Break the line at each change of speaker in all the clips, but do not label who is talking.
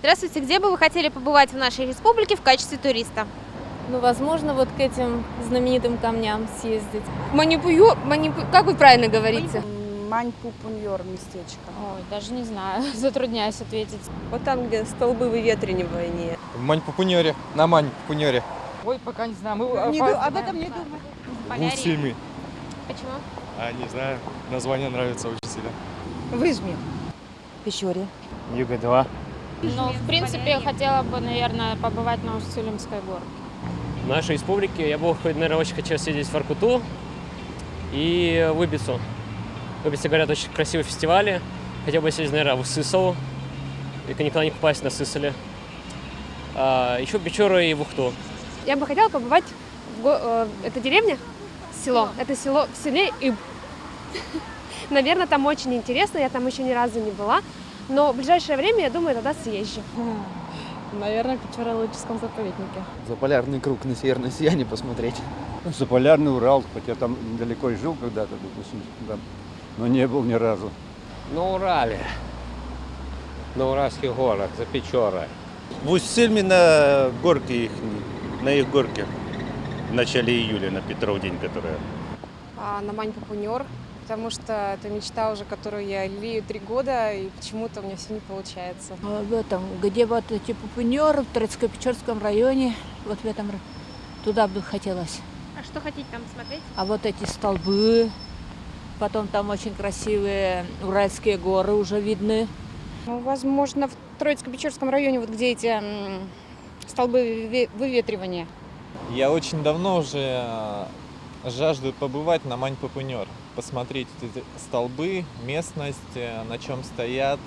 Здравствуйте, где бы вы хотели побывать в нашей республике в качестве туриста?
Ну, возможно, вот к этим знаменитым камням съездить.
Как вы правильно говорите?
Маньпу-Пуньор местечко.
Ой, даже не знаю, затрудняюсь ответить.
Вот там, где столбы выветривания.
В Маньпу-Пуньоре, на Маньпу-Пуньоре.
Ой, пока не знаю. Мы
Об этом не думаю.
Гусими.
Почему?
Не знаю, название нравится очень сильно.
Выжми.
Печоре.
Юга-2.
Ну, в принципе, я хотела бы, наверное, побывать на Усть-Илимской горке.
В нашей республике я бы, наверное, очень хотел съездить в Воркуту и в Ибицу. В Ибице, говорят, очень красивые фестивали. Хотел бы съездить, наверное, в Сысову. И никогда не попасть на Сысоле. Еще в Печору и в Ухту.
Я бы хотела побывать это деревня? Село. Это село в селе Иб. Наверное, там очень интересно, я там еще ни разу не была. Но в ближайшее время, я думаю, тогда съезжу.
Наверное, в Печорологическом заповеднике.
Заполярный круг на северное сияние посмотреть.
Заполярный Урал, хотя там недалеко и жил когда-то, допустим, там, но не был ни разу.
На Урале, на Уральских горах, за Печорой.
В Усть-Сильме на горке их, на их горке в начале июля, на Петров день, которая.
На Маньпу-Пуньор, потому что это мечта уже, которую я лелею 3 года, и почему-то у меня все не получается.
В этом, где вот эти Пуньор, в Троицко-Печорском районе, вот в этом, туда бы хотелось.
А что хотите там смотреть?
А вот эти столбы, потом там очень красивые Уральские горы уже видны.
Ну, возможно, в Троицко-Печорском районе, вот где эти столбы выветривания.
Я очень давно уже жажду побывать на Маньпу-Пуньор, посмотреть эти столбы, местность, на чем стоят.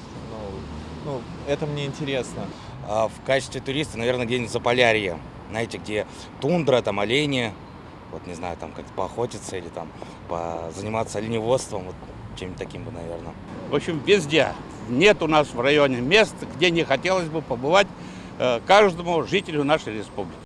Это мне интересно.
В качестве туриста, наверное, где-нибудь Заполярье. Знаете, где тундра, там олени. Вот не знаю, там как-то поохотиться или там заниматься оленеводством. Вот чем-то таким бы, наверное.
В общем, везде. Нет у нас в районе мест, где не хотелось бы побывать каждому жителю нашей республики.